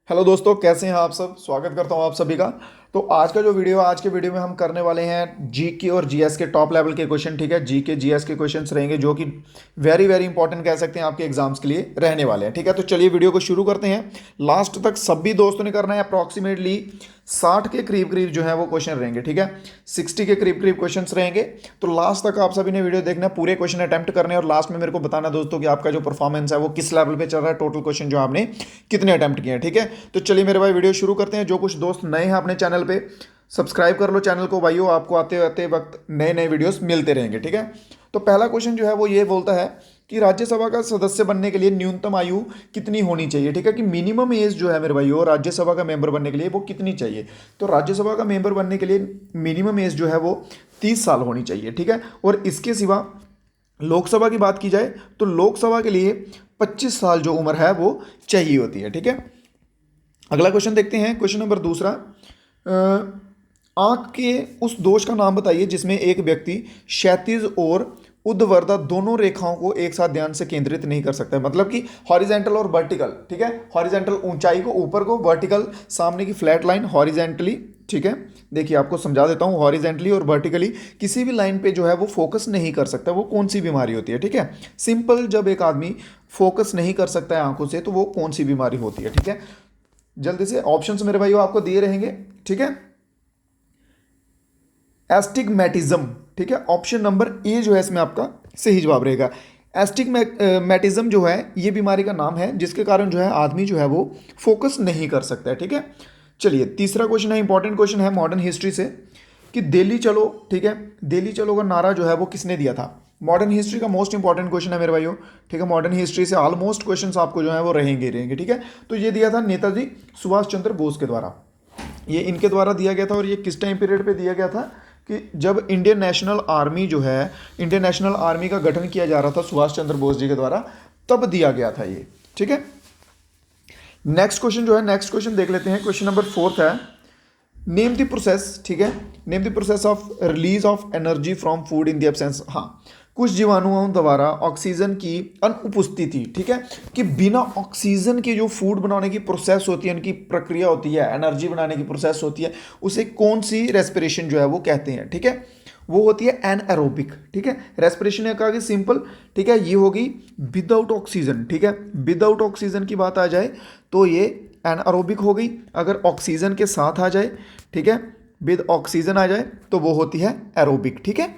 Hello दोस्तों, कैसे हैं आप सब। स्वागत करता हूं आप सभी का। तो आज के वीडियो में हम करने वाले हैं जीके और जीएस के टॉप लेवल के क्वेश्चन। ठीक है, जीके जीएस के क्वेश्चंस रहेंगे जो कि वेरी वेरी इंपॉर्टेंट कह सकते हैं, आपके एग्जाम्स के लिए रहने वाले हैं। ठीक है, तो चलिए वीडियो को शुरू करते हैं। लास्ट तक सभी दोस्तों ने करना है। अप्रॉक्सीमेटली 60 के करीब करीब जो है वो क्वेश्चन रहेंगे। ठीक है, 60 के करीब करीब क्वेश्चन रहेंगे। तो लास्ट तक आप सभी ने वीडियो देखना है, पूरे क्वेश्चन अटेम्प्ट करने हैं और लास्ट में मेरे को बताना दोस्तों कि आपका जो परफॉर्मेंस है वो किस लेवल पे चल रहा है, टोटल क्वेश्चन जो आपने कितने अटेम्प्ट किए हैं। ठीक है, तो चलिए मेरे भाई वीडियो शुरू करते हैं। जो कुछ दोस्त नए हैं अपने चैनल पे, सब्सक्राइब कर लो चैनल को भाइयों, आपको आते आते वक्त नए नए वीडियोस मिलते रहेंगे। ठीक है, तो पहला क्वेश्चन जो है वो ये बोलता है कि राज्यसभा का सदस्य बनने के लिए न्यूनतम आयु कितनी होनी चाहिए। ठीक है, कि मिनिमम एज जो है मेरे भाइयों राज्यसभा का मेंबर बनने के लिए वो कितनी चाहिए। तो राज्यसभा का मेंबर बनने के लिए मिनिमम एज जो है वो 30 साल होनी चाहिए। ठीक है, और इसके सिवा लोकसभा की बात की जाए तो लोकसभा के लिए 25 साल जो उम्र है वो चाहिए होती है। ठीक है, अगला क्वेश्चन देखते हैं। क्वेश्चन नंबर दूसरा, आंख के उस दोष का नाम बताइए जिसमें एक व्यक्ति क्षैतिज और ऊर्ध्वाधर दोनों रेखाओं को एक साथ ध्यान से केंद्रित नहीं कर सकता है। मतलब कि हॉरिजेंटल और वर्टिकल। ठीक है, हॉरिजेंटल ऊंचाई को ऊपर को, वर्टिकल सामने की फ्लैट लाइन हॉरिजेंटली। ठीक है, देखिए आपको समझा देता हूँ, हॉरिजेंटली और वर्टिकली किसी भी लाइन पे जो है वो फोकस नहीं कर सकता। वो कौन सी बीमारी होती है। ठीक है, सिंपल जब एक आदमी फोकस नहीं कर सकता है आंखों से तो वो कौन सी बीमारी होती है। ठीक है, जल्दी से ऑप्शंस मेरे भाइयों आपको दिए रहेंगे। ठीक है, एस्टिग्मेटिज्म। ठीक है, ऑप्शन नंबर ए जो है इसमें आपका सही जवाब रहेगा। एस्टिग्मेटिज्म जो है ये बीमारी का नाम है जिसके कारण जो है आदमी जो है वो फोकस नहीं कर सकता है। ठीक है, चलिए तीसरा क्वेश्चन है, इंपॉर्टेंट क्वेश्चन है मॉडर्न हिस्ट्री से, कि दिल्ली चलो। ठीक है, दिल्ली चलो का नारा जो है वो किसने दिया था। मॉडर्न हिस्ट्री का मोस्ट इंपॉर्टेंट क्वेश्चन है मेरे भाइयों। ठीक है, मॉडर्न हिस्ट्री से ऑलमोस्ट क्वेश्चंस आपको जो है वो रहेंगे ही रहेंगे। ठीक है, तो ये दिया था नेताजी सुभाष चंद्र बोस के द्वारा, ये इनके द्वारा दिया गया था। और ये किस टाइम पीरियड पे दिया गया था कि जब इंडियन नेशनल आर्मी जो है, इंडियन नेशनल आर्मी का गठन किया जा रहा था सुभाष चंद्र बोस जी के द्वारा, तब दिया गया था ये। ठीक है, नेक्स्ट क्वेश्चन जो है, नेक्स्ट क्वेश्चन देख लेते हैं। क्वेश्चन नंबर फोर्थ है, नेम द प्रोसेस। ठीक है, name the process of release of energy from food in the absence. हाँ, कुछ जीवाणुओं द्वारा ऑक्सीजन की अनुपस्थिति। ठीक है, कि बिना ऑक्सीजन के जो फूड बनाने की प्रोसेस होती है, उनकी प्रक्रिया होती है, एनर्जी बनाने की प्रोसेस होती है, उसे कौन सी रेस्पिरेशन जो है वो कहते हैं। ठीक है, वो होती है एनएरोबिक। ठीक है, रेस्पिरेशन है कहा कि सिंपल। ठीक है, ये होगी विदाउट ऑक्सीजन। ठीक है, विदाउट ऑक्सीजन की बात आ जाए तो ये एनएरोबिक हो गई। अगर ऑक्सीजन के साथ आ जाए, ठीक है, विद ऑक्सीजन आ जाए तो वो होती है एरोबिक। ठीक है,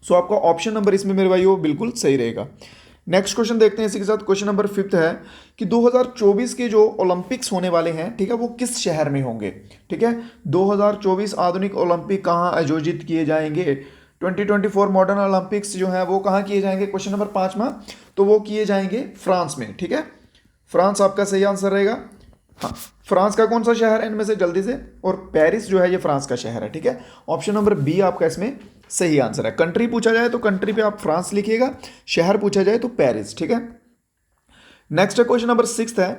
सो आपका ऑप्शन नंबर इसमें मेरे भाई वो बिल्कुल सही रहेगा। नेक्स्ट क्वेश्चन देखते हैं इसी के साथ। क्वेश्चन नंबर फिफ्थ है कि 2024 के जो ओलंपिक्स होने वाले हैं, ठीक है, वो किस शहर में होंगे। ठीक है, 2024 आधुनिक ओलंपिक कहाँ आयोजित किए जाएंगे। 2024 मॉडर्न ओलंपिक्स जो है वो कहाँ किए जाएंगे। क्वेश्चन नंबर 5वां, तो वो किए जाएंगे फ्रांस में। ठीक है, फ्रांस आपका सही आंसर रहेगा। हाँ, फ्रांस का कौन सा शहर है इनमें से जल्दी से, और पेरिस जो है ये फ्रांस का शहर है। ठीक है, ऑप्शन नंबर बी आपका इसमें सही आंसर है। कंट्री पूछा जाए तो कंट्री पे आप फ्रांस लिखिएगा, शहर पूछा जाए तो पेरिस। ठीक है, नेक्स्ट क्वेश्चन नंबर सिक्स है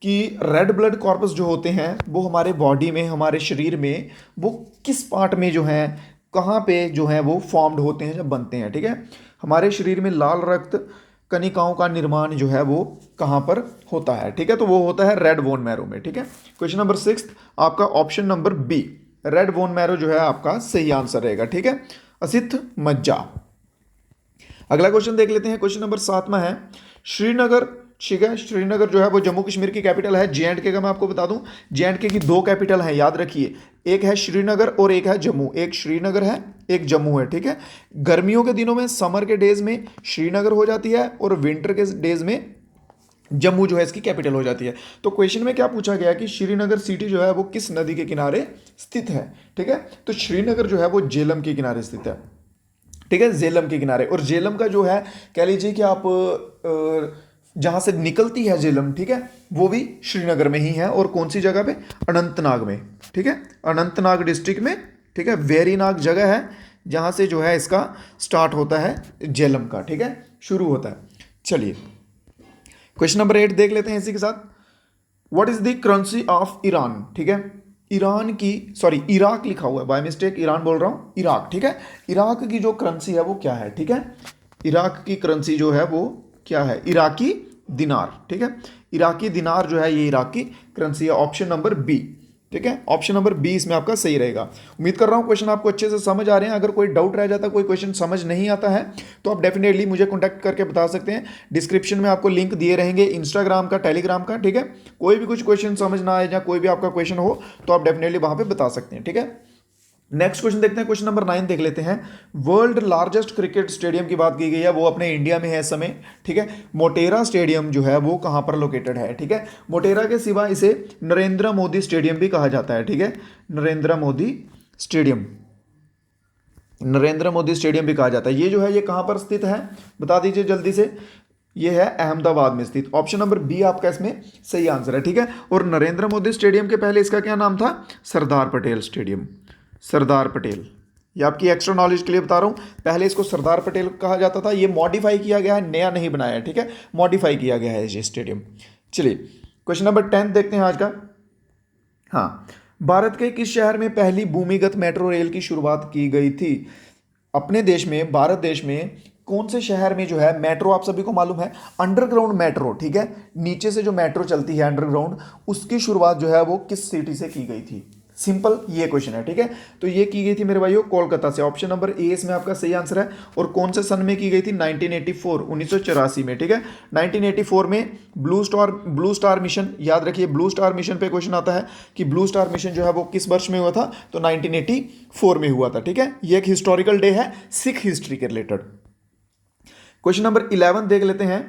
कि रेड ब्लड कॉर्पस जो होते हैं वो हमारे बॉडी में, हमारे शरीर में, वो किस पार्ट में जो है, कहाँ पे जो है वो फॉर्म्ड होते हैं जब बनते हैं। ठीक है, हमारे शरीर में लाल रक्त कनिकाओं का निर्माण जो है वो कहाँ पर होता है। ठीक है, तो वो होता है रेड बोन मैरो में। ठीक है, क्वेश्चन नंबर सिक्स आपका option number B, red bone marrow जो है आपका सही आंसर रहेगा। ठीक है, असिथ मज्जा। अगला क्वेश्चन देख लेते हैं। क्वेश्चन नंबर 7वां है, श्रीनगर। ठीक है, श्रीनगर जो है वो जम्मू कश्मीर की कैपिटल है। जे.एंड.के का मैं आपको बता दूं, जे.एंड.के की दो कैपिटल है, याद रखिए, एक है श्रीनगर और एक है जम्मू। एक श्रीनगर है, एक जम्मू है। ठीक है, गर्मियों के दिनों में, समर के डेज में श्रीनगर हो जाती है और विंटर के डेज में जम्मू जो है इसकी कैपिटल हो जाती है। तो क्वेश्चन में क्या पूछा गया कि श्रीनगर सिटी जो है वो किस नदी के किनारे स्थित है। ठीक है, तो श्रीनगर जो है वो झेलम के किनारे स्थित है। ठीक है, झेलम के किनारे, और झेलम का जो है कह लीजिए कि आप जहां से निकलती है झेलम, ठीक है, वो भी श्रीनगर में ही है। और कौन सी जगह पे, अनंतनाग में। ठीक है, अनंतनाग डिस्ट्रिक्ट में। ठीक है, वेरीनाग जगह है जहां से जो है इसका स्टार्ट होता है, झेलम का। ठीक है, शुरू होता है। चलिए क्वेश्चन नंबर 8 देख लेते हैं इसी के साथ। What is the currency of Iran. ठीक है, ईरान की, सॉरी इराक लिखा हुआ है, बाय मिस्टेक ईरान बोल रहा हूँ, इराक। ठीक है, इराक की जो करेंसी है वो क्या है। ठीक है, इराक की करेंसी जो है वो क्या है, इराकी दिनार। ठीक है, इराकी दिनार जो है ये इराक की करेंसी है, ऑप्शन नंबर बी। ठीक है, ऑप्शन नंबर बी इसमें आपका सही रहेगा। उम्मीद कर रहा हूँ क्वेश्चन आपको अच्छे से समझ आ रहे हैं। अगर कोई डाउट रह जाता है, कोई क्वेश्चन समझ नहीं आता है, तो आप डेफिनेटली मुझे कॉन्टैक्ट करके बता सकते हैं। डिस्क्रिप्शन में आपको लिंक दिए रहेंगे इंस्टाग्राम का, टेलीग्राम का। ठीक है, कोई भी कुछ क्वेश्चन समझ ना आए या कोई भी आपका क्वेश्चन हो तो आप डेफिनेटली वहां पे बता सकते हैं। ठीक है, नेक्स्ट क्वेश्चन देखते हैं, क्वेश्चन नंबर 9 देख लेते हैं। वर्ल्ड लार्जेस्ट क्रिकेट स्टेडियम की बात की गई है, वो अपने इंडिया में है इस समय। ठीक है, मोटेरा स्टेडियम जो है वो कहां पर लोकेटेड है? ठीक है, मोटेरा के सिवा इसे नरेंद्र मोदी स्टेडियम भी कहा जाता है। ठीक है, नरेंद्र मोदी स्टेडियम, नरेंद्र मोदी स्टेडियम भी कहा जाता है। ये जो है ये कहां पर स्थित है, बता दीजिए जल्दी से। ये है अहमदाबाद में स्थित, ऑप्शन नंबर बी आपका इसमें सही आंसर है। ठीक है, और नरेंद्र मोदी स्टेडियम के पहले इसका क्या नाम था? सरदार पटेल स्टेडियम, सरदार पटेल। ये आपकी एक्स्ट्रा नॉलेज के लिए बता रहा हूँ, पहले इसको सरदार पटेल कहा जाता था, ये मॉडिफाई किया गया है, नया नहीं बनाया है। ठीक है, मॉडिफाई किया गया है ये स्टेडियम। चलिए क्वेश्चन नंबर 10 देखते हैं आज का। हाँ, भारत के किस शहर में पहली भूमिगत मेट्रो रेल की शुरुआत की गई थी? अपने देश में, भारत देश में कौन से शहर में जो है मेट्रो, आप सभी को मालूम है अंडरग्राउंड मेट्रो, ठीक है, नीचे से जो मेट्रो चलती है अंडरग्राउंड, उसकी शुरुआत जो है वो किस सिटी से की गई थी? सिंपल ये क्वेश्चन है। ठीक है, तो ये की गई थी मेरे भाइयों कोलकाता से, ऑप्शन नंबर ए इसमें आपका सही आंसर है। और कौन से सन में की गई थी? 1984, 1984 में। ठीक है, 1984 में ब्लू स्टार मिशन, याद रखिए ब्लू स्टार मिशन पे क्वेश्चन आता है कि ब्लू स्टार मिशन जो है वो किस वर्ष में हुआ था? तो 1984 में हुआ था। ठीक है, ये एक हिस्टोरिकल डे है सिख हिस्ट्री के रिलेटेड। क्वेश्चन नंबर 11 देख लेते हैं।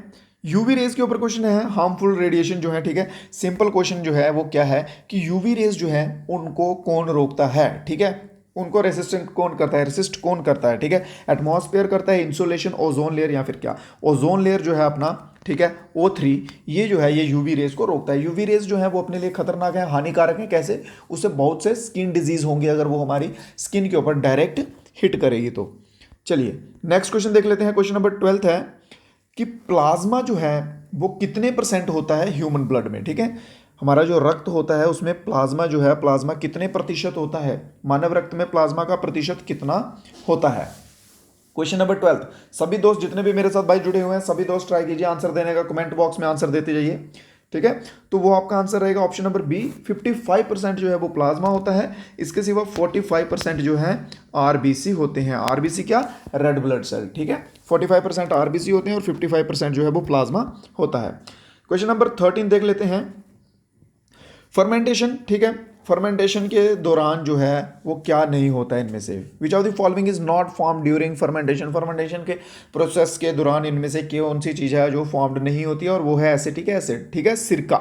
यूवी रेज के ऊपर क्वेश्चन है, हार्मफुल रेडिएशन जो है। ठीक है, सिंपल क्वेश्चन जो है वो क्या है कि यूवी रेज जो है उनको कौन रोकता है? ठीक है, उनको रेसिस्टेंट कौन करता है, रेसिस्ट कौन करता है? ठीक है, एटमॉस्फेयर करता है, इंसुलेशन, ओजोन लेयर, या फिर क्या? ओजोन लेयर जो है अपना, ठीक है, O3, ये जो है ये यूवी रेज को रोकता है। यूवी रेज जो है वो अपने लिए खतरनाक है, हानिकारक है। कैसे? उससे बहुत से स्किन डिजीज होंगे अगर वो हमारी स्किन के ऊपर डायरेक्ट हिट करेगी तो। चलिए नेक्स्ट क्वेश्चन देख लेते हैं, क्वेश्चन नंबर 12 है कि प्लाज्मा जो है वो कितने % होता है ह्यूमन ब्लड में? ठीक है, हमारा जो रक्त होता है उसमें प्लाज्मा जो है, प्लाज्मा कितने % होता है? मानव रक्त में प्लाज्मा का प्रतिशत कितना होता है? क्वेश्चन नंबर 12, सभी दोस्त जितने भी मेरे साथ भाई जुड़े हुए हैं सभी दोस्त ट्राई कीजिए आंसर देने का, कमेंट बॉक्स में आंसर देते जाइए। ठीक है, तो वो आपका आंसर रहेगा ऑप्शन नंबर बी, 55% जो है वो प्लाज्मा होता है। इसके सिवा 45% जो है आरबीसी होते हैं। आरबीसी क्या? Red blood cell. ठीक है, 45% आरबीसी होते हैं और 55% जो है वो प्लाज्मा होता है। क्वेश्चन नंबर 13 देख लेते हैं, फर्मेंटेशन। ठीक है, फर्मेंटेशन के दौरान जो है वो क्या नहीं होता है इनमें से? विच of the following is not form during fermentation? Fermentation के प्रोसेस के दौरान इनमें से कौन सी चीज़ है जो फॉर्म्ड नहीं होती है? और वो है एसिटिक एसिड। ठीक है, सिरका,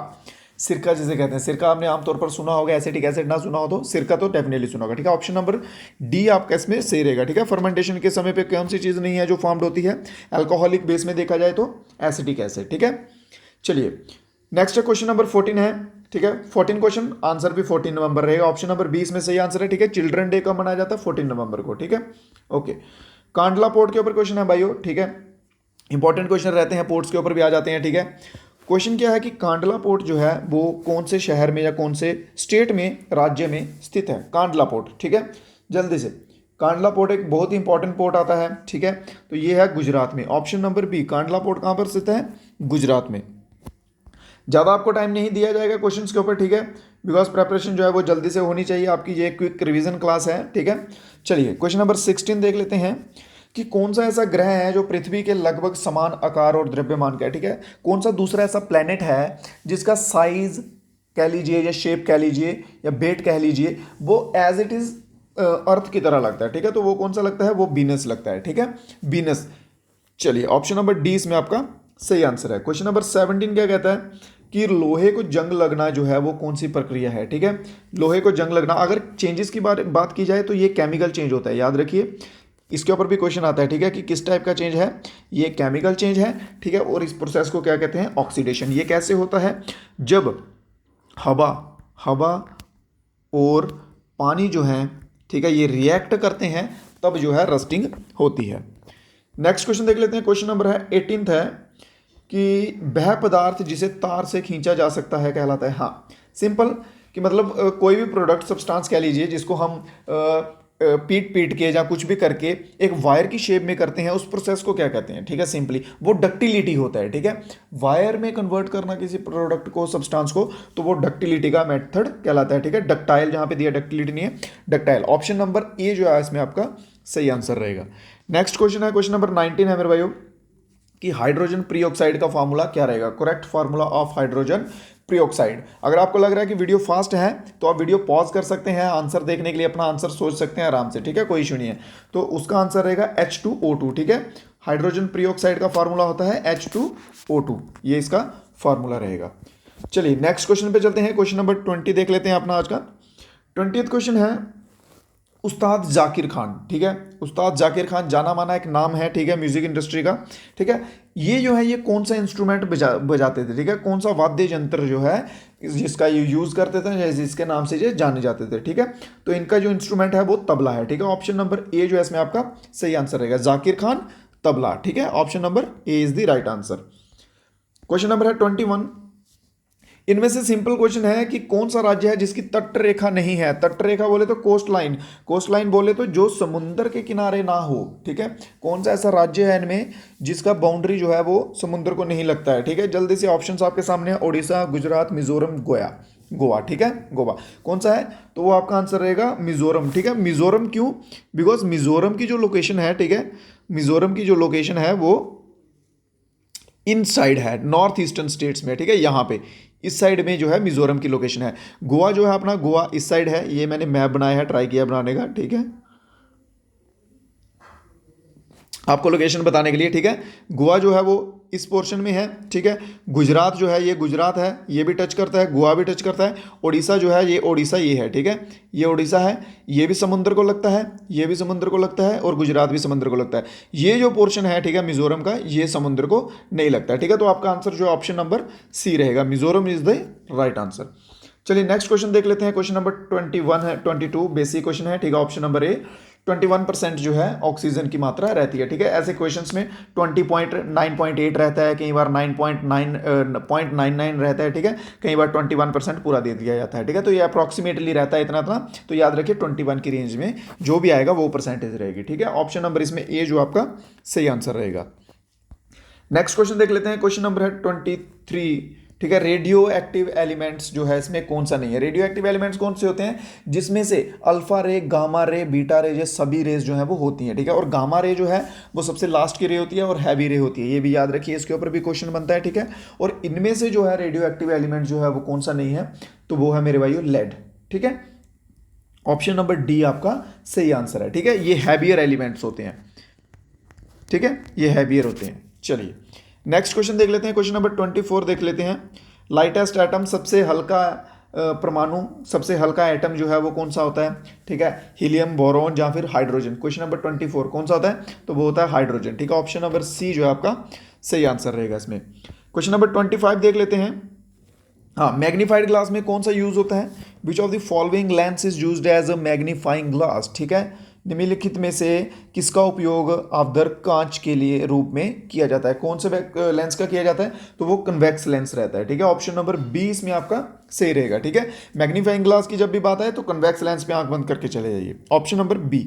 सिरका जिसे कहते हैं, सिरका आपने आमतौर पर सुना होगा, एसिटिक एसिड ना सुना हो तो सिरका तो डेफिनेटली सुना होगा। ठीक है, ऑप्शन नंबर डी आपका इसमें सही रहेगा। ठीक है, फर्मेंटेशन के समय पे कौन सी चीज़ नहीं है जो फॉर्म्ड होती है? अल्कोहलिक बेस में देखा जाए तो एसिटिक एसिड। ठीक है, चलिए नेक्स्ट क्वेश्चन नंबर 14 है। ठीक है, 14 क्वेश्चन, आंसर भी 14 नवंबर रहेगा, ऑप्शन नंबर 20 में सही आंसर है। ठीक है, चिल्ड्रन डे कब मनाया जाता है? 14 नवंबर को। ठीक है, ओके, कांडला पोर्ट के ऊपर क्वेश्चन है भाइयों। ठीक है, इंपॉर्टेंट क्वेश्चन रहते हैं, पोर्ट्स के ऊपर भी आ जाते हैं। ठीक है, क्वेश्चन क्या है कि कांडला पोर्ट जो है वो कौन से शहर में या कौन से स्टेट में, राज्य में स्थित है? कांडला पोर्ट। ठीक है, जल्दी से, कांडला पोर्ट एक बहुत ही इंपॉर्टेंट पोर्ट आता है। ठीक है, तो ये है गुजरात में, option number B, Kandla port कहाँ पर स्थित है? गुजरात में। ज़्यादा आपको टाइम नहीं दिया जाएगा क्वेश्चंस के ऊपर। ठीक है, बिकॉज प्रेपरेशन जो है वो जल्दी से होनी चाहिए आपकी, ये क्विक रिवीजन क्लास है। ठीक है, चलिए क्वेश्चन नंबर 16 देख लेते हैं कि कौन सा ऐसा ग्रह है जो पृथ्वी के लगभग समान आकार और द्रव्यमान का है? ठीक है, कौन सा दूसरा ऐसा प्लेनेट है जिसका साइज कह लीजिए या शेप कह लीजिए या वेट कह लीजिए वो एज इट इज अर्थ की तरह लगता है? ठीक है, तो वो कौन सा लगता है? वो वीनस लगता है। ठीक है, वीनस। चलिए ऑप्शन नंबर डी इसमें आपका सही आंसर है। क्वेश्चन नंबर 17 क्या कहता है कि लोहे को जंग लगना जो है वो कौन सी प्रक्रिया है? ठीक है, लोहे को जंग लगना, अगर चेंजेस की बात की जाए तो ये केमिकल चेंज होता है, याद रखिए, इसके ऊपर भी क्वेश्चन आता है। ठीक है, कि किस टाइप का चेंज है? ये केमिकल चेंज है। ठीक है, और इस प्रोसेस को क्या कहते हैं? ऑक्सीडेशन। ये कैसे होता है? जब हवा और पानी जो है, ठीक है, ये रिएक्ट करते हैं तब जो है रस्टिंग होती है। नेक्स्ट क्वेश्चन देख लेते हैं, क्वेश्चन नंबर है 18 है कि वह पदार्थ जिसे तार से खींचा जा सकता है कहलाता है? हाँ, सिंपल, कि मतलब कोई भी प्रोडक्ट, सब्सटेंस कह लीजिए जिसको हम पीट पीट के या कुछ भी करके एक वायर की शेप में करते हैं, उस प्रोसेस को क्या कहते हैं, ठीक है, सिंपली वो डक्टिलिटी होता है, ठीक है। वायर में कन्वर्ट करना किसी प्रोडक्ट को, सब्सटेंस को, तो वो डक्टिलिटी का मेथड कहलाता है, ठीक है। डक्टाइल जहां पे दिया, डक्टिलिटी नहीं है, डक्टाइल। ऑप्शन नंबर ए जो है इसमें आपका सही आंसर रहेगा। नेक्स्ट क्वेश्चन है, क्वेश्चन नंबर 19 है मेरे भाइयों, कि हाइड्रोजन प्रीऑक्साइड का फार्मूला क्या रहेगा। Correct formula of hydrogen peroxide. अगर आपको लग रहा है कि वीडियो फास्ट है तो आप वीडियो पॉज कर सकते हैं, आंसर देखने के लिए अपना आंसर सोच सकते हैं आराम से, ठीक है, कोई इशू नहीं है। तो उसका आंसर रहेगा H2O2, ठीक है। हाइड्रोजन प्रीऑक्साइड का फार्मूला होता है H2O2, ये इसका फार्मूला रहेगा। चलिए नेक्स्ट क्वेश्चन पे चलते हैं। क्वेश्चन नंबर 20 देख लेते हैं अपना आज का। 20th क्वेश्चन है उस्ताद जाकिर खान, ठीक है। उस्ताद जाकिर खान जाना माना एक नाम है, ठीक है, म्यूजिक इंडस्ट्री का, ठीक है। ये जो है ये कौन सा इंस्ट्रूमेंट बजाते थे, ठीक है, कौन सा वाद्य यंत्र जो है जिसका ये यूज़ करते थे, जिसके नाम से ये जाने जाते थे, ठीक है। तो इनका जो इंस्ट्रूमेंट है वो तबला है, ठीक है। ऑप्शन नंबर ए जो है इसमें आपका सही आंसर रहेगा, जाकिर खान तबला, ठीक है। Option number A is the right answer. Question number है 21। इनमें से सिंपल क्वेश्चन है कि कौन सा राज्य है जिसकी तट रेखा नहीं है। तट रेखा बोले तो कोस्ट लाइन, कोस्ट लाइन बोले तो जो समुद्र के किनारे ना हो, ठीक है। कौन सा ऐसा राज्य है इनमें जिसका बाउंड्री जो है वो समुद्र को नहीं लगता है, ठीक है। जल्दी से ऑप्शंस आपके सामने है, उड़ीसा, गुजरात, मिजोरम, गोवा, ठीक है। गोवा कौन सा है, तो वो आपका आंसर रहेगा मिजोरम, ठीक है। मिजोरम क्यों, बिकॉज मिजोरम की जो लोकेशन है, ठीक है, मिजोरम की जो लोकेशन है वो इन साइड है, नॉर्थ ईस्टर्न स्टेट्स में, ठीक है, यहाँ पे इस साइड में जो है मिजोरम की लोकेशन है। गोवा जो है अपना, गोवा इस साइड है, ये मैंने मैप बनाया है, ट्राई किया बनाने का, ठीक है, आपको लोकेशन बताने के लिए, ठीक है। गोवा जो है वो इस पोर्शन में है, ठीक है। गुजरात जो है ये गुजरात है, ये भी टच करता है, गोवा भी टच करता है। उड़ीसा जो है ये उड़ीसा ये है, ठीक है, ये उड़ीसा है, ये भी समुद्र को लगता है, ये भी समुद्र को लगता है, और गुजरात भी समुद्र को लगता है। ये जो पोर्शन है, ठीक है, मिजोरम का, ये समुद्र को नहीं लगता है, ठीक है। तो आपका आंसर जो है ऑप्शन नंबर सी रहेगा, Mizoram is the right answer. चलिए नेक्स्ट क्वेश्चन देख लेते हैं। क्वेश्चन नंबर 21 है, 22 बेसिक क्वेश्चन है, ठीक है। ऑप्शन नंबर ए 21% जो है ऑक्सीजन की मात्रा रहती है, ठीक है। ऐसे क्वेश्चंस में 20.9.8 रहता है, कई बार 9.99 रहता है, ठीक है। कई बार 21% पूरा दे दिया जाता है, ठीक है। तो ये अप्रॉक्सीमेटली रहता है इतना, तो याद रखिए 21 की रेंज में जो भी आएगा वो परसेंटेज रहेगी, ठीक है। ऑप्शन नंबर इसमें ए जो आपका सही आंसर रहेगा। नेक्स्ट क्वेश्चन देख लेते हैं। क्वेश्चन नंबर है 23, ठीक है। रेडियो एक्टिव एलिमेंट्स जो है इसमें कौन सा नहीं है। रेडियो एक्टिव एलिमेंट्स कौन से होते हैं, जिसमें से अल्फा रे, गामा रे, बीटा रे, ये सभी रेज जो है वो होती हैं, ठीक है। और गामा रे जो है वो सबसे लास्ट की रे होती है, और हैवी रे होती है, ये भी याद रखिए, इसके ऊपर भी क्वेश्चन बनता है, ठीक है। और इनमें से जो है रेडियो एक्टिव एलिमेंट जो है वो कौन सा नहीं है, तो वो है मेरे भाइयों लेड, ठीक है। ऑप्शन नंबर डी आपका सही आंसर है, ठीक है। ये हैवियर एलिमेंट्स होते हैं, ठीक है, ये हैवियर होते हैं। चलिए नेक्स्ट क्वेश्चन देख लेते हैं। क्वेश्चन नंबर 24 देख लेते हैं। लाइटेस्ट एटम, सबसे हल्का परमाणु, सबसे हल्का एटम जो है वो कौन सा होता है, ठीक है। हीलियम, बोरॉन या फिर हाइड्रोजन। क्वेश्चन नंबर 24 कौन सा होता है, तो वो होता है हाइड्रोजन, ठीक है। ऑप्शन नंबर सी जो है आपका सही आंसर रहेगा इसमें। क्वेश्चन नंबर 25 देख लेते हैं। हाँ, मैग्नीफाइड ग्लास में कौन सा यूज होता है। Which of the following lens is used as a magnifying glass, ठीक है। निम्नलिखित में से किसका उपयोग अवधर कांच के लिए रूप में किया जाता है। कौन से लेंस का किया जाता है, तो वो कन्वेक्स लेंस रहता है, ठीक है। ऑप्शन नंबर बी इसमें आपका सही रहेगा, ठीक है। मैग्नीफाइंग ग्लास की जब भी बात आए तो कन्वेक्स लेंस पे आंख बंद करके चले जाइए, option number B.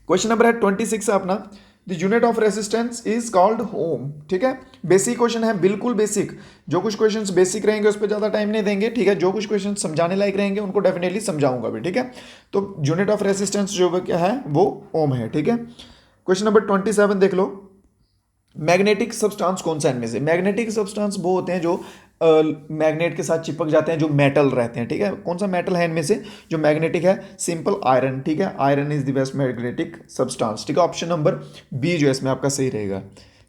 Question number है 26 है अपना। The unit of resistance is called ohm, ठीक है। बेसिक क्वेश्चन है, बिल्कुल बेसिक। जो कुछ क्वेश्चंस बेसिक रहेंगे उस पर ज़्यादा टाइम नहीं देंगे, ठीक है। जो कुछ क्वेश्चन समझाने लायक रहेंगे उनको डेफिनेटली समझाऊंगा भी, ठीक है। तो यूनिट ऑफ रेसिस्टेंस जो क्या है वो ओम है, ठीक है। क्वेश्चन नंबर 27 देख लो। मैग्नेटिक सब्सटेंस कौन सा इनमें से। मैग्नेटिक सब्सटेंस वो होते हैं जो मैग्नेट के साथ चिपक जाते हैं, जो मेटल रहते हैं, ठीक है। कौन सा मेटल है इनमें से जो मैग्नेटिक है, सिंपल आयरन, ठीक है। Iron is the best magnetic substance, ठीक है। ऑप्शन नंबर बी जो है इसमें आपका सही रहेगा।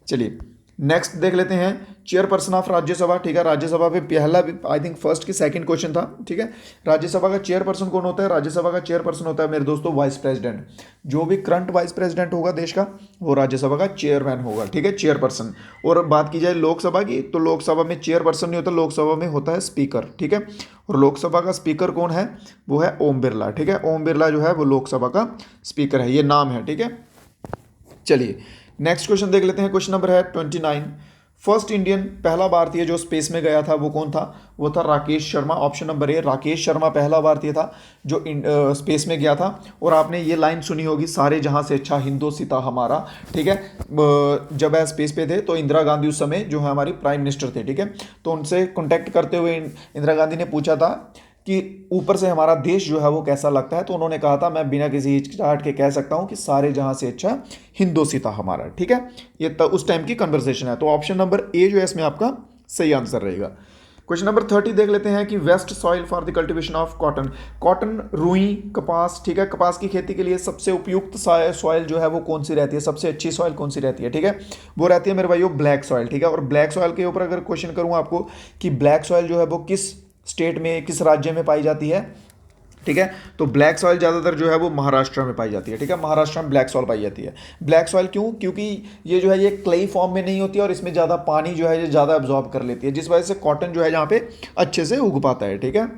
चलिए नेक्स्ट देख लेते हैं। चेयरपर्सन ऑफ राज्यसभा, ठीक है। राज्यसभा पे पहला आई थिंक फर्स्ट की सेकंड क्वेश्चन था, ठीक है। राज्यसभा का चेयरपर्सन कौन होता है। राज्यसभा का चेयरपर्सन होता है मेरे दोस्तों वाइस प्रेसिडेंट। जो भी करंट वाइस प्रेसिडेंट होगा देश का, वो राज्यसभा का चेयरमैन होगा, ठीक है, चेयरपर्सन। और बात की जाए लोकसभा की, तो लोकसभा में चेयरपर्सन नहीं होता, लोकसभा में होता है स्पीकर, ठीक है। और लोकसभा का स्पीकर कौन है, वो है ओम बिरला, ठीक है। ओम बिरला जो है वो लोकसभा का स्पीकर है, ये नाम है, ठीक है। चलिए नेक्स्ट क्वेश्चन देख लेते हैं। क्वेश्चन नंबर है 29। फर्स्ट इंडियन, पहला भारतीय जो स्पेस में गया था वो कौन था? वो था राकेश शर्मा। ऑप्शन नंबर ए, राकेश शर्मा पहला भारतीय था जो स्पेस में गया था। और आपने ये लाइन सुनी होगी, सारे जहां से अच्छा हिंदोसिता हमारा, ठीक है। जब वह स्पेस पे थे तो इंदिरा गांधी उस समय जो है हमारी प्राइम मिनिस्टर थे, ठीक है। तो उनसे कॉन्टैक्ट करते हुए इंदिरा गांधी ने पूछा था कि ऊपर से हमारा देश जो है वो कैसा लगता है, तो उन्होंने कहा था मैं बिना किसी हिचकिचाहट के कह सकता हूं कि सारे जहां से अच्छा हिंदोसिता हमारा, ठीक है। ये उस टाइम की कन्वर्सेशन है। तो ऑप्शन नंबर ए जो है इसमें आपका सही आंसर रहेगा। क्वेश्चन नंबर 30 देख लेते हैं कि best soil for the cultivation of cotton. Cotton, रुई, कपास, ठीक है, कपास की खेती के लिए सबसे उपयुक्त सॉइल जो है वो कौन सी रहती है, सबसे अच्छी सॉइल कौन सी रहती है, ठीक है। वो रहती है मेरे भाइयों ब्लैक सॉइल, ठीक है। और ब्लैक सॉइल के ऊपर अगर क्वेश्चन करूँ आपको कि ब्लैक सॉइल जो है वो किस स्टेट में, किस राज्य में पाई जाती है, ठीक है, तो ब्लैक सॉइल ज़्यादातर जो है वो महाराष्ट्र में पाई जाती है, ठीक है। महाराष्ट्र में ब्लैक सॉइल पाई जाती है। ब्लैक सॉइल क्यों? क्योंकि ये जो है ये क्लेई फॉर्म में नहीं होती है और इसमें ज़्यादा पानी जो है ये ज़्यादा एब्जॉर्ब कर लेती है, जिस वजह से कॉटन जो है यहाँ पे अच्छे से उग पाता है, ठीक है।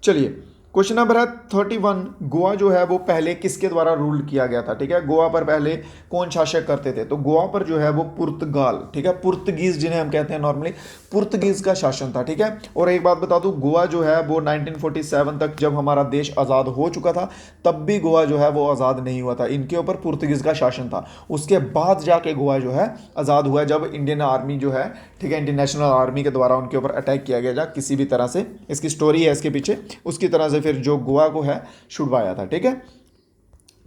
चलिए, क्वेश्चन नंबर है 31। गोवा जो है वो पहले किसके द्वारा रूल किया गया था, ठीक है। गोवा पर पहले कौन शासक करते थे? तो गोवा पर जो है वो पुर्तगाल, ठीक है, पुर्तगीज जिन्हें हम कहते हैं नॉर्मली, पुर्तगीज का शासन था, ठीक है। और एक बात बता दूं, गोवा जो है वो 1947 तक जब हमारा देश आज़ाद हो चुका था तब भी गोवा जो है वो आज़ाद नहीं हुआ था, इनके ऊपर पुर्तगीज का शासन था। उसके बाद जाके गोवा जो है आज़ाद हुआ जब इंडियन आर्मी जो है, ठीक है, इंडियन नेशनल आर्मी के द्वारा उनके ऊपर अटैक किया गया किसी भी तरह से, इसकी स्टोरी है इसके पीछे, उसकी तरह से फिर जो गोवा को है छुड़वाया था, ठीक है।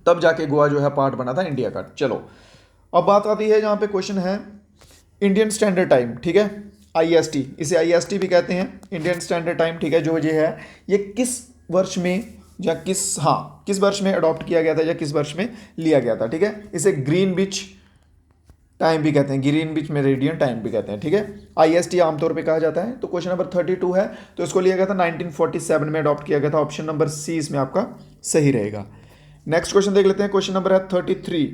तब जाके गोवा जो है पार्ट बना था इंडिया का। चलो, अब बात आती है जहां पे क्वेश्चन है इंडियन स्टैंडर्ड टाइम, ठीक है, आईएसटी, इसे आईएसटी भी कहते हैं, इंडियन स्टैंडर्ड टाइम, ठीक है। जो ये है ये किस वर्ष में या किस वर्ष में अडॉप्ट किया गया था या किस वर्ष में लिया गया था, ठीक है। इसे ग्रीनविच टाइम भी कहते हैं, ग्रीनविच मेरिडियन टाइम भी कहते हैं, ठीक है। आईएसटी आमतौर पे कहा जाता है। तो क्वेश्चन नंबर 32 है, तो इसको लिया गया था 1947 में अडॉप्ट किया गया था। ऑप्शन नंबर सी इसमें आपका सही रहेगा। नेक्स्ट क्वेश्चन देख लेते हैं। क्वेश्चन नंबर है 33,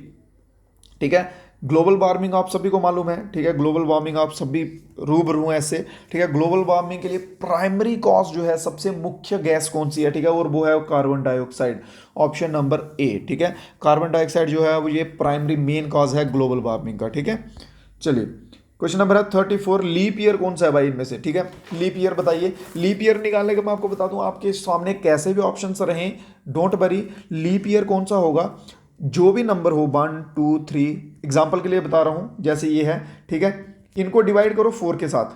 ठीक है। ग्लोबल वार्मिंग आप सभी को मालूम है, ठीक है, ग्लोबल वार्मिंग आप सभी रूबरू हैं इससे, ठीक है। ग्लोबल वार्मिंग के लिए प्राइमरी कॉज जो है, सबसे मुख्य गैस कौन सी है, ठीक है, और वो है कार्बन डाइऑक्साइड। ऑप्शन नंबर ए, ठीक है, कार्बन डाइऑक्साइड जो है वो ये प्राइमरी मेन कॉज है ग्लोबल वार्मिंग का, ठीक है। चलिए, क्वेश्चन नंबर है 34। लीप ईयर कौन सा है भाई इनमें से, ठीक है, लीप ईयर बताइए। लीप ईयर निकालने के मैं आपको बता दूं, आपके सामने कैसे भी ऑप्शन रहें, डोंट वरी, लीप ईयर कौन सा होगा, जो भी नंबर हो 1 2 3, एग्जाम्पल के लिए बता रहा हूं, जैसे ये है, ठीक है, इनको डिवाइड करो 4 के साथ,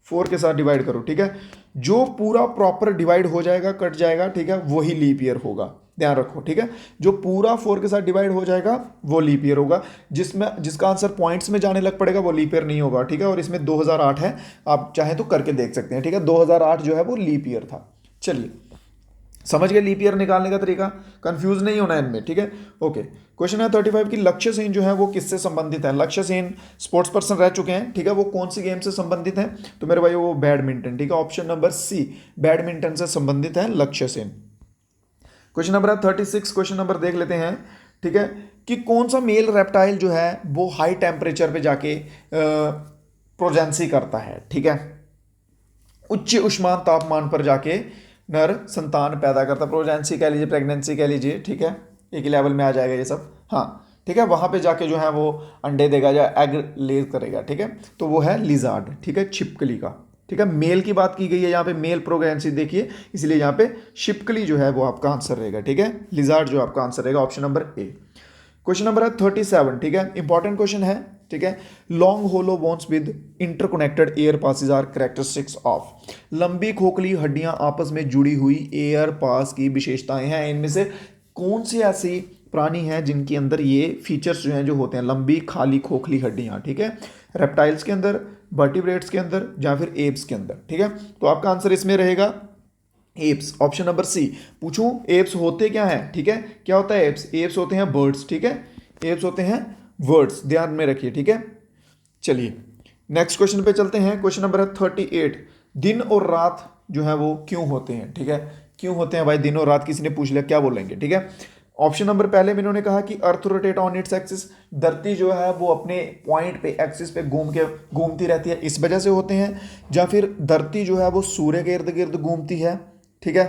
4 के साथ डिवाइड करो, ठीक है। जो पूरा प्रॉपर डिवाइड हो जाएगा, कट जाएगा, ठीक है, वही लीप ईयर होगा, ध्यान रखो, ठीक है। जो पूरा 4 के साथ डिवाइड हो जाएगा वो लीप ईयर होगा, जिसका आंसर पॉइंट्स में जाने लग पड़ेगा वो लीप ईयर नहीं होगा, ठीक है। और इसमें 2008 है, आप चाहें तो करके देख सकते हैं, ठीक है। 2008 जो है वो लीप ईयर था। चलिए, समझ गए लीप ईयर निकालने का तरीका, कंफ्यूज नहीं होना है इनमें, ठीक है। ओके, क्वेश्चन है 35 की लक्ष्य सेन जो है वो किससे संबंधित है। लक्ष्य सेन स्पोर्ट्स पर्सन रह चुके हैं, ठीक है, वो कौन सी गेम से संबंधित है? तो मेरे भाई वो बैडमिंटन, ठीक है, ऑप्शन नंबर सी, बैडमिंटन से संबंधित है लक्ष्य Sen. Question number 36, question number देख लेते हैं, ठीक है, कि कौन सा मेल रेप्टाइल जो है वो हाई टेम्परेचर पे जाके प्रोजेंसी करता है, ठीक है, उच्च उष्मान तापमान पर जाके नर संतान पैदा करता, प्रोजेंसी कह लीजिए, प्रेगनेंसी कह लीजिए, ठीक है, एक ही लेवल में आ जाएगा ये सब, हाँ, ठीक है। वहां पे जाके जो है वो अंडे देगा या एग ले करेगा, ठीक है। तो वो है लिजार्ड, ठीक है, छिपकली का, ठीक है। मेल की बात की गई है यहाँ पे, मेल प्रोग्रेंसी देखिए, इसलिए यहाँ पे शिपकली जो है वो आपका आंसर रहेगा, ठीक है। लिजार्ड जो आपका आंसर रहेगा, option number A. Question number है 37, ठीक है, इंपॉर्टेंट क्वेश्चन है, ठीक है। Long hollow bones with interconnected air passes are characteristics of. लंबी खोखली हड्डियां आपस में जुड़ी हुई एयर पास की विशेषताएं हैं, इनमें से कौन सी ऐसी प्राणी हैं जिनके अंदर ये फीचर्स जो हैं जो होते हैं, लंबी खाली खोखली हड्डियां, ठीक है, रेप्टाइल्स के अंदर, वर्टिब्रेट्स के अंदर या फिर एप्स के अंदर, ठीक है। तो आपका आंसर इसमें रहेगा एप्स, ऑप्शन नंबर सी। पूछूं एप्स होते क्या हैं, ठीक है, क्या होता है एप्स? एप्स होते हैं बर्ड्स, ठीक है, एप्स होते हैं वर्ड्स, ध्यान में रखिए, ठीक है। चलिए, नेक्स्ट क्वेश्चन पे चलते हैं। क्वेश्चन नंबर है 38। दिन और रात जो है वो क्यों होते हैं, ठीक है, क्यों होते हैं भाई दिन और रात? किसी ने पूछ लिया, क्या बोलेंगे, ठीक है। ऑप्शन नंबर पहले में इन्होंने कहा कि earth rotate on its axis, धरती जो है वो अपने पॉइंट पे, एक्सिस पे घूमती रहती है, इस वजह से होते हैं। या फिर धरती जो है वो सूर्य के इर्द गिर्द घूमती है, ठीक है,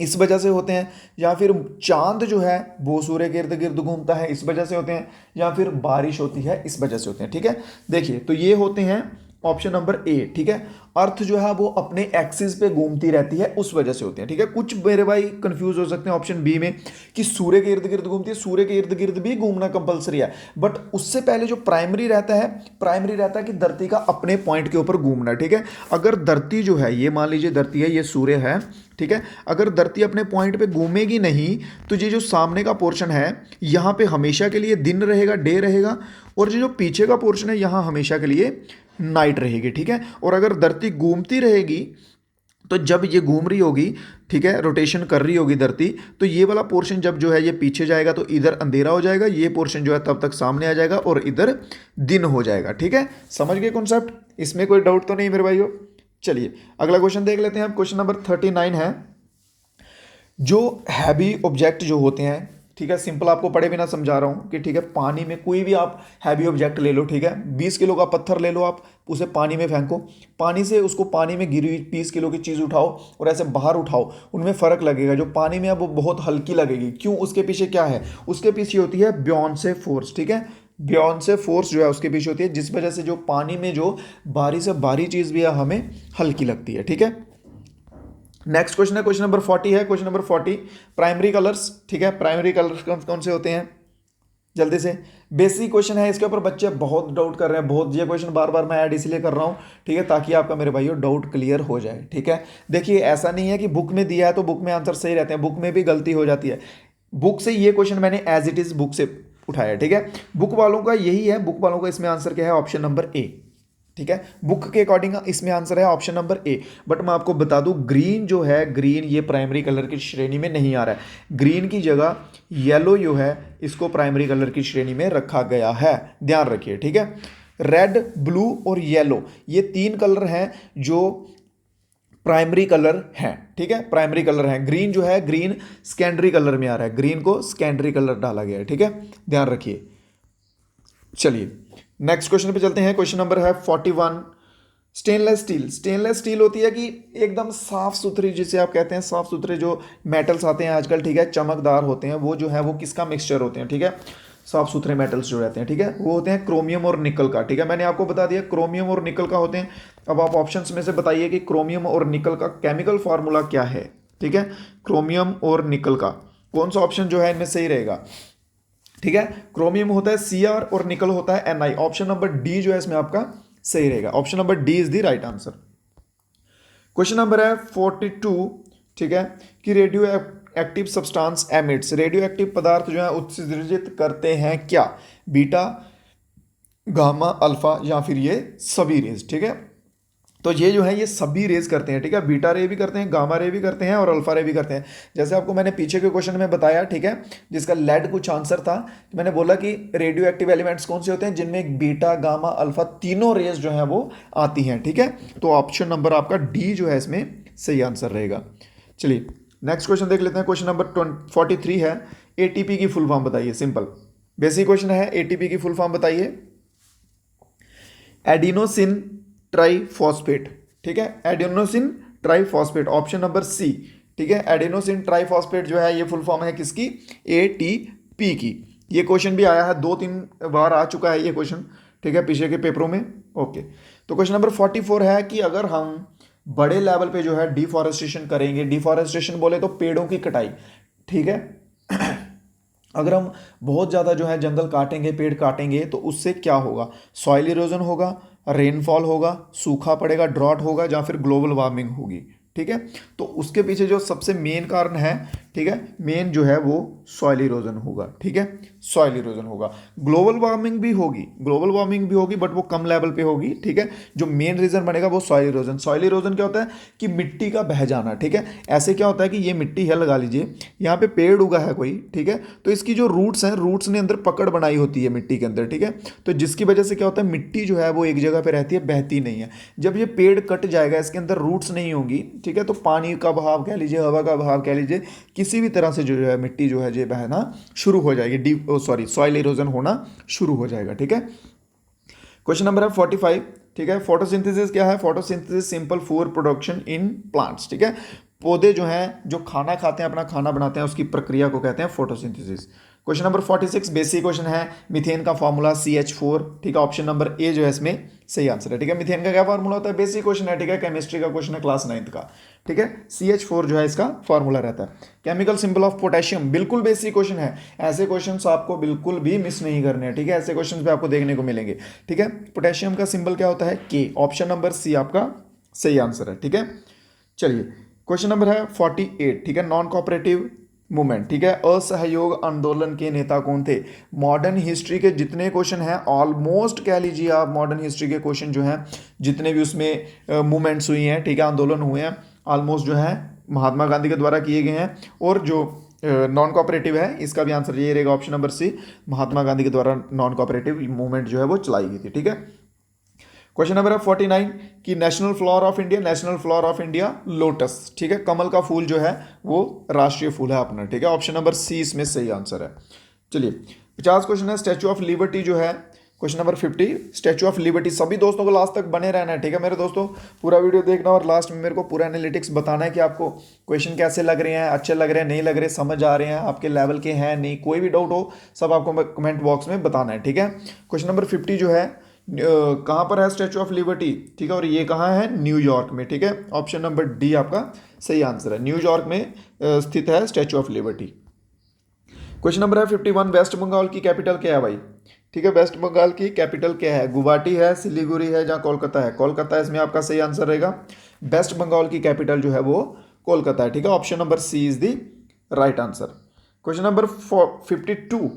इस वजह से होते हैं, या फिर चांद जो है वो सूर्य के इर्द गिर्द घूमता है इस वजह से होते हैं, या फिर बारिश होती है इस वजह से होते हैं। ठीक है, देखिए तो ये होते हैं ऑप्शन नंबर ए। ठीक है, अर्थ जो है वो अपने एक्सिस पे घूमती रहती है उस वजह से होते हैं। ठीक है, कुछ मेरे भाई कंफ्यूज हो सकते हैं ऑप्शन बी में कि सूर्य के इर्द गिर्द घूमती है, सूर्य के इर्द गिर्द भी घूमना कंपलसरी है, बट उससे पहले जो प्राइमरी रहता है, प्राइमरी रहता है कि धरती का अपने पॉइंट के ऊपर घूमना। ठीक है, अगर धरती जो है, ये मान लीजिए धरती है, ये सूर्य है, ठीक है, अगर धरती अपने पॉइंट पे घूमेगी नहीं तो ये जो सामने का पोर्शन है यहाँ पे हमेशा के लिए दिन रहेगा, डे रहेगा, और ये जो पीछे का पोर्शन है यहाँ हमेशा के लिए नाइट रहेगी। ठीक है, और अगर धरती घूमती रहेगी तो जब ये घूम रही होगी, ठीक है, रोटेशन कर रही होगी धरती, तो ये वाला पोर्शन जब जो है ये पीछे जाएगा तो इधर अंधेरा हो जाएगा, ये पोर्शन जो है तब तक सामने आ जाएगा और इधर दिन हो जाएगा। ठीक है, समझ गए कॉन्सेप्ट, इसमें कोई डाउट तो नहीं मेरे भाइयों। चलिए अगला क्वेश्चन देख लेते हैं। अब क्वेश्चन नंबर 39 है, जो हैवी ऑब्जेक्ट जो होते हैं, ठीक है, सिंपल आपको पढ़े बिना समझा रहा हूँ कि ठीक है, पानी में कोई भी आप हैवी ऑब्जेक्ट ले लो, ठीक है, 20 किलो का पत्थर ले लो, आप उसे पानी में फेंको, पानी से उसको पानी में गिरी हुई 20 किलो की चीज़ उठाओ और ऐसे बाहर उठाओ, उनमें फ़र्क लगेगा। जो पानी में है वो बहुत हल्की लगेगी, क्यों? उसके पीछे क्या है? उसके पीछे होती है ब्योन से फोर्स। ठीक है, ब्योन से फोर्स जो है उसके पीछे होती है, जिस वजह से जो पानी में जो भारी से भारी चीज़ भी है हमें हल्की लगती है। ठीक है, नेक्स्ट क्वेश्चन है, क्वेश्चन नंबर 40 है। Question number 40, primary colours. ठीक है, प्राइमरी कलर्स कौन कौन से होते हैं? जल्दी से, बेसिक क्वेश्चन है, इसके ऊपर बच्चे बहुत डाउट कर रहे हैं, बहुत। ये क्वेश्चन बार बार मैं ऐड इसलिए कर रहा हूँ, ठीक है, ताकि आपका मेरे भाइयों डाउट क्लियर हो जाए। ठीक है, देखिए ऐसा नहीं है कि बुक में दिया है तो बुक में आंसर सही रहते हैं, बुक में भी गलती हो जाती है। बुक से ये क्वेश्चन मैंने एज इट इज बुक से उठाया। ठीक है, बुक वालों का यही है, बुक वालों का इसमें आंसर क्या है? ऑप्शन नंबर ए। ठीक है, बुक के अकॉर्डिंग इसमें आंसर है ऑप्शन नंबर ए। बट मैं आपको बता दूं, ग्रीन जो है, ग्रीन ये प्राइमरी कलर की श्रेणी में नहीं आ रहा है, ग्रीन की जगह येलो जो है इसको प्राइमरी कलर की श्रेणी में रखा गया है, ध्यान रखिए। ठीक है, रेड, ब्लू और येलो ये तीन कलर हैं जो प्राइमरी कलर हैं। ठीक है, प्राइमरी कलर हैं। ग्रीन जो है, ग्रीन सेकेंडरी कलर में आ रहा है, ग्रीन को सेकेंडरी कलर डाला गया है। ठीक है, ध्यान रखिए। चलिए नेक्स्ट क्वेश्चन पे चलते हैं। क्वेश्चन नंबर है 41, स्टेनलेस स्टील। स्टेनलेस स्टील होती है कि एकदम साफ सुथरी, जिसे आप कहते हैं साफ सुथरे जो मेटल्स आते हैं आजकल, ठीक है, चमकदार होते हैं, वो जो है वो किसका मिक्सचर होते हैं? ठीक है, साफ सुथरे मेटल्स जो रहते हैं, ठीक है, वो होते हैं क्रोमियम और निकल का। ठीक है, मैंने आपको बता दिया क्रोमियम और निकल का होते हैं। अब आप ऑप्शंस में से बताइए कि क्रोमियम और निकल का केमिकल फार्मूला क्या है? ठीक है, क्रोमियम और निकल का कौन सा ऑप्शन जो है इनमें सही रहेगा? ठीक है, क्रोमियम होता है Cr और निकल होता है Ni। ऑप्शन नंबर डी जो है इसमें आपका सही रहेगा, option number D is the right answer. Question number है 42, ठीक है, कि radioactive substance emits, radioactive पदार्थ जो है उत्सर्जित करते हैं क्या? बीटा, गामा, अल्फा या फिर ये सभी रेज। ठीक है, तो ये जो है ये सभी रेज करते हैं। ठीक है, बीटा रे भी करते हैं, गामा रे भी करते हैं और अल्फा रे भी करते हैं। जैसे आपको मैंने पीछे के क्वेश्चन में बताया, ठीक है, जिसका लेड कुछ आंसर था, तो मैंने बोला कि रेडियो एक्टिव एलिमेंट्स कौन से होते हैं? जिनमें बीटा, गामा, अल्फा तीनों रेज जो है वो आती हैं। ठीक है, तो ऑप्शन नंबर आपका डी जो है इसमें सही आंसर रहेगा। चलिए नेक्स्ट क्वेश्चन देख लेते हैं। क्वेश्चन नंबर 43 है, एटीपी की फुल फॉर्म बताइए। सिंपल बेसिक क्वेश्चन है, एटीपी की फुल फॉर्म बताइए। Adenosine triphosphate. ठीक है, adenosine triphosphate, option number C. ठीक है, एडिनोसिन ट्राइफॉस्फेट जो है ये फुल फॉर्म है किसकी? एटीपी की। ये क्वेश्चन भी आया है, 2-3 बार आ चुका है ये क्वेश्चन, ठीक है, पीछे के पेपरों में। ओके, तो क्वेश्चन नंबर 44 है कि अगर हम बड़े लेवल पे जो है डिफॉरेस्टेशन करेंगे, डिफॉरेस्टेशन बोले तो पेड़ों की कटाई, ठीक है, अगर हम बहुत ज़्यादा जो है जंगल काटेंगे, पेड़ काटेंगे, तो उससे क्या होगा? सॉइल इरोजन होगा, रेनफॉल होगा, सूखा पड़ेगा, ड्रॉट होगा, या फिर ग्लोबल वार्मिंग होगी। ठीक है, तो उसके पीछे जो सबसे मेन कारण है, ठीक है, मेन जो है वो सॉइल इरोजन होगा। ठीक है, सॉइल इरोजन होगा। ग्लोबल वार्मिंग भी होगी, ग्लोबल वार्मिंग भी होगी, बट वो कम लेवल पे होगी। ठीक है, जो मेन रीजन बनेगा वो सॉइल इरोजन। सॉइल इरोजन क्या होता है? कि मिट्टी का बह जाना। ठीक है, ऐसे क्या होता है कि ये मिट्टी है, लगा लीजिए यहाँ पे पेड़ उगा है कोई, ठीक है, तो इसकी जो रूट्स हैं, रूट्स ने अंदर पकड़ बनाई होती है मिट्टी के अंदर। ठीक है, तो जिसकी वजह से क्या होता है, मिट्टी जो है वो एक जगह पे रहती है, बहती नहीं है। जब ये पेड़ कट जाएगा, इसके अंदर रूट्स नहीं होंगी, ठीक है, तो पानी का बहाव कह लीजिए, हवा का बहाव कह लीजिए, किसी भी तरह से जो है मिट्टी जो है ये बहना शुरू हो जाएगी, सॉइल इरोजन होना शुरू हो जाएगा। ठीक है, क्वेश्चन नंबर है 45, ठीक है, फोटोसिंथेसिस क्या है? Photosynthesis simple food production in plants. ठीक है, पौधे जो हैं जो खाना खाते हैं, अपना खाना बनाते हैं, उसकी प्रक्रिया को कहते हैं photosynthesis. Question number 46 basic question है, मीथेन का फॉर्मूला CH4, ठीक है। ऑप्शन नंबर ए जो है इसमें सही आंसर है, ठीक है। मीथेन का क्या फॉर्मूला होता है, बेसिक क्वेश्चन है, ठीक है, केमिस्ट्री का क्वेश्चन है क्लास 9th का, ठीक है। CH4 जो है इसका फॉर्मूला रहता है। केमिकल सिंबल ऑफ पोटेशियम, बिल्कुल बेसिक क्वेश्चन है, ऐसे क्वेश्चन आपको बिल्कुल भी मिस नहीं करने हैं, ठीक है, ऐसे क्वेश्चन पे आपको देखने को मिलेंगे, ठीक है। पोटेशियम का सिंबल क्या होता है, K, ऑप्शन नंबर सी आपका सही आंसर है, ठीक है। चलिए क्वेश्चन नंबर है 48, ठीक है। नॉन कोऑपरेटिव मूवमेंट, ठीक है, असहयोग आंदोलन के नेता कौन थे। मॉडर्न हिस्ट्री के जितने क्वेश्चन हैं, ऑलमोस्ट कह लीजिए आप, मॉडर्न हिस्ट्री के क्वेश्चन जो हैं जितने भी उसमें मूवमेंट्स हुई हैं, ठीक है, आंदोलन हुए हैं, ऑलमोस्ट जो है महात्मा गांधी के द्वारा किए गए हैं। और जो नॉन कोऑपरेटिव है इसका भी आंसर ये रहेगा, ऑप्शन नंबर सी, महात्मा गांधी के द्वारा नॉन कोऑपरेटिव मूवमेंट जो है वो चलाई गई थी, ठीक है। क्वेश्चन नंबर है 49 कि national flower of India, national flower of India lotus, ठीक है, कमल का फूल जो है वो राष्ट्रीय फूल है अपना, ठीक है। ऑप्शन नंबर सी इसमें सही आंसर है। चलिए 50 क्वेश्चन है, स्टैचू ऑफ लिबर्टी जो है, question number 50 statue of liberty. सभी दोस्तों को लास्ट तक बने रहना है, ठीक है मेरे दोस्तों, पूरा वीडियो देखना और लास्ट में मेरे को पूरा एनालिटिक्स बताना है कि आपको क्वेश्चन कैसे लग रहे हैं, अच्छे लग रहे हैं, नहीं लग रहे, समझ आ रहे हैं, आपके लेवल के हैं नहीं, कोई भी डाउट हो सब आपको कमेंट बॉक्स में बताना है, ठीक है। क्वेश्चन नंबर 50 जो है कहाँ पर है स्टैचू ऑफ लिबर्टी, ठीक है, और ये कहाँ है, न्यूयॉर्क में, ठीक है। ऑप्शन नंबर डी आपका सही आंसर है, न्यूयॉर्क में स्थित है statue of liberty. Question number है 51 वेस्ट बंगाल की कैपिटल क्या है भाई, ठीक है, वेस्ट बंगाल की कैपिटल क्या है, गुवाहाटी है, सिलीगुड़ी है, जहाँ कोलकाता है, कोलकाता इसमें आपका सही आंसर रहेगा। वेस्ट बंगाल की कैपिटल जो है वो कोलकाता है, ठीक है, option number C is the right answer. Question number 52,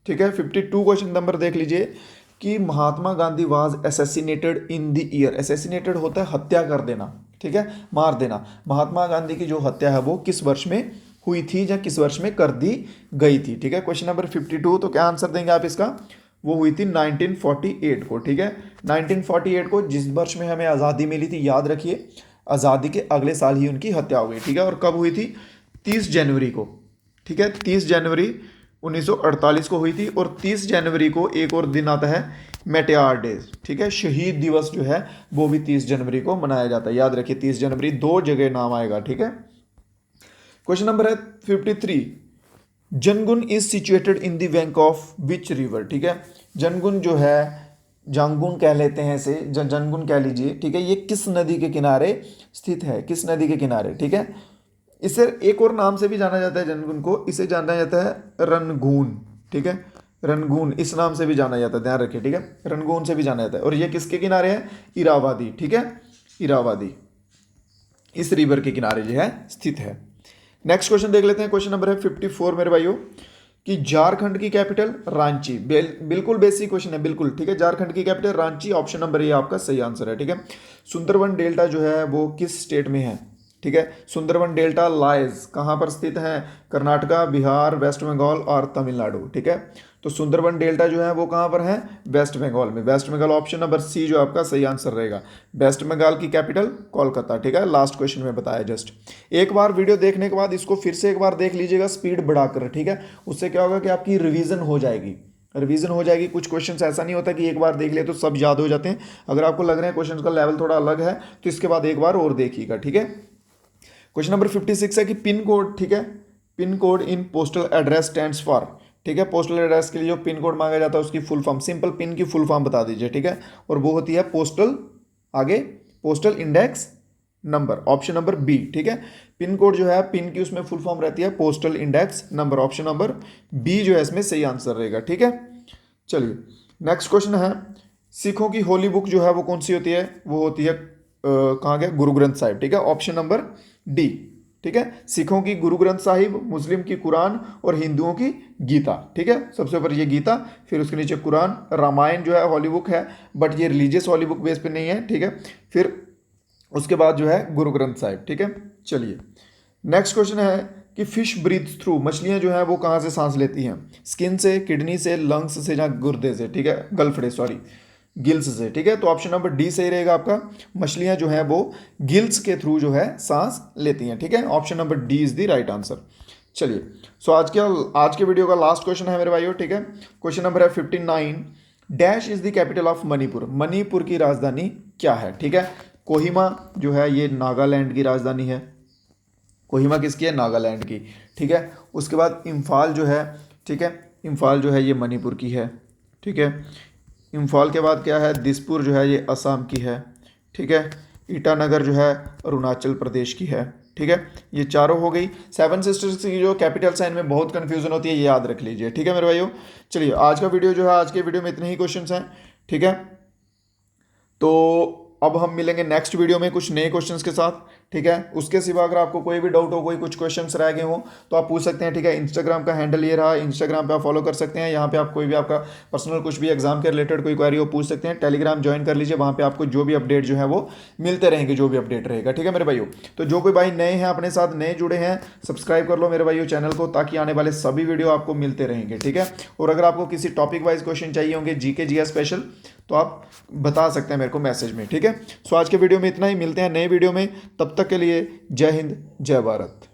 ठीक है, 52 क्वेश्चन नंबर देख लीजिए कि Mahatma Gandhi was assassinated in the year, assassinated होता है हत्या कर देना, ठीक है, मार देना। महात्मा गांधी की जो हत्या है वो किस वर्ष में हुई थी या किस वर्ष में कर दी गई थी, ठीक है। क्वेश्चन नंबर 52, तो क्या आंसर देंगे आप इसका, वो हुई थी 1948 को, ठीक है, 1948 को, जिस वर्ष में हमें आज़ादी मिली थी, याद रखिए आज़ादी के अगले साल ही उनकी हत्या हो गई, ठीक है। और कब हुई थी, 30 जनवरी को, ठीक है, 30 जनवरी 1948 को हुई थी। और 30 जनवरी को एक और दिन आता है मेटेआर डे, ठीक है, शहीद दिवस जो है वो भी 30 जनवरी को मनाया जाता है, याद रखिए 30 जनवरी, दो जगह नाम आएगा, ठीक है। क्वेश्चन नंबर है 53 Yangon is situated in the bank of which river, ठीक है, जनगुन जो है, जंगुन कह लेते हैं इसे, जनगुन कह लीजिए, ठीक है, ये किस नदी के किनारे स्थित है, किस नदी के किनारे, ठीक है। इसे एक और नाम से भी जाना जाता है जनगुन को, इसे जाना जाता है रनगून, ठीक है, रनगून इस नाम से भी जाना जाता है, ध्यान रखिए, ठीक है, रनगून से भी जाना जाता है। और ये किसके किनारे है, इरावादी, ठीक है, इरावादी इस रिवर के किनारे जो है स्थित है। नेक्स्ट क्वेश्चन देख लेते हैं, क्वेश्चन नंबर है 54 मेरे भाइयों कि झारखंड की कैपिटल रांची, बिल्कुल बेसिक क्वेश्चन है, बिल्कुल, ठीक है, झारखंड की कैपिटल रांची, ऑप्शन नंबर ए आपका सही आंसर है, ठीक है। सुंदरवन डेल्टा जो है वो किस स्टेट में है, ठीक है, सुंदरवन डेल्टा लाइज कहाँ पर स्थित है, कर्नाटका, बिहार, वेस्ट बंगाल और तमिलनाडु, ठीक है। तो सुंदरवन डेल्टा जो है वो कहाँ पर है, वेस्ट बंगाल में, West Bengal, option number C जो आपका सही आंसर रहेगा। वेस्ट बंगाल की कैपिटल कोलकाता, ठीक है, लास्ट क्वेश्चन में बताया जस्ट। एक बार वीडियो देखने के बाद इसको फिर से एक बार देख लीजिएगा स्पीड बढ़ाकर, ठीक है, उससे क्या होगा कि आपकी रिवीजन हो जाएगी, रिवीजन हो जाएगी। कुछ क्वेश्चंस ऐसा नहीं होता कि एक बार देख ले तो सब याद हो जाते हैं, अगर आपको लग रहे हैं क्वेश्चंस का लेवल थोड़ा अलग है तो इसके बाद एक बार और देखिएगा, ठीक है। क्वेश्चन नंबर 56 है कि पिन कोड, ठीक है, pin code in postal address stands for, ठीक है, पोस्टल एड्रेस के लिए जो पिन कोड मांगा जाता है उसकी फुल फॉर्म, सिंपल पिन की फुल फॉर्म बता दीजिए, ठीक है, और वो होती है पोस्टल, आगे postal index number, option number B, ठीक है। पिन कोड जो है, पिन की उसमें फुल फॉर्म रहती है postal index number, option number B जो है इसमें सही आंसर रहेगा, ठीक है। चलिए नेक्स्ट क्वेश्चन है, सिखों की होली बुक जो है वो कौन सी होती है, वो होती है कहाँ गया, गुरु ग्रंथ साहिब, ठीक है, ऑप्शन नंबर डी, ठीक है। सिखों की गुरु ग्रंथ साहिब, मुस्लिम की कुरान और हिंदुओं की गीता, ठीक है, सबसे ऊपर ये गीता, फिर उसके नीचे कुरान, रामायण जो है हॉली बुक है बट ये रिलीजियस हॉली बुक बेस पे नहीं है, ठीक है, फिर उसके बाद जो है गुरु ग्रंथ साहिब, ठीक है। चलिए नेक्स्ट क्वेश्चन है कि फिश ब्रीथ थ्रू, मछलियां जो है वो कहाँ से सांस लेती हैं, स्किन से, किडनी से, लंग्स से या गुर्दे से, ठीक है, गलफड़े सॉरी गिल्स से, ठीक है, तो ऑप्शन नंबर डी सही रहेगा आपका, मछलियां जो है वो गिल्स के थ्रू जो है सांस लेती हैं, ठीक है, option number D is the right answer. चलिए सो आज के वीडियो का लास्ट क्वेश्चन है मेरे भाइयों, ठीक है, क्वेश्चन नंबर है 59 dash is the capital of Manipur, Manipur की राजधानी क्या है, ठीक है, कोहिमा जो है ये नागालैंड की राजधानी है, कोहिमा किसकी है? नागालैंड की। ठीक है, उसके बाद इम्फाल जो है, ठीक है, इम्फाल जो है ये मणिपुर की है। ठीक है, इम्फाल के बाद क्या है? दिसपुर जो है ये असम की है। ठीक है, ईटानगर जो है अरुणाचल प्रदेश की है। ठीक है, ये चारों हो गई। सेवन सिस्टर्स की जो कैपिटल साइन में बहुत कन्फ्यूजन होती है, ये याद रख लीजिए। ठीक है मेरे भाइयों, चलिए आज का वीडियो जो है, आज के वीडियो में इतने ही क्वेश्चंस हैं। ठीक है, तो अब हम मिलेंगे नेक्स्ट वीडियो में कुछ नए क्वेश्चंस के साथ। ठीक है, उसके सिवा अगर आपको कोई भी डाउट हो, कोई कुछ क्वेश्चंस रह गए हो तो आप पूछ सकते हैं। ठीक है, इंस्टाग्राम का हैंडल ये रहा, इंस्टाग्राम पे आप फॉलो कर सकते हैं। यहाँ पे आप कोई भी आपका पर्सनल कुछ भी एग्जाम के रिलेटेड कोई क्वेरी हो पूछ सकते हैं। टेलीग्राम ज्वाइन कर लीजिए, वहाँ पे आपको जो भी अपडेट जो है वो मिलते रहेंगे, जो भी अपडेट रहेगा। ठीक है मेरे भाइयों, तो जो कोई भाई नए हैं, अपने साथ नए जुड़े हैं, सब्सक्राइब कर लो मेरे भाइयों चैनल को, ताकि आने वाले सभी वीडियो आपको मिलते रहेंगे। ठीक है, और अगर आपको किसी टॉपिक वाइज क्वेश्चन चाहिए होंगे, जीके जीएस स्पेशल, तो आप बता सकते हैं मेरे को मैसेज में। ठीक है, सो आज के वीडियो में इतना ही, मिलते हैं नए वीडियो में, तब तक के लिए जय हिंद जय भारत।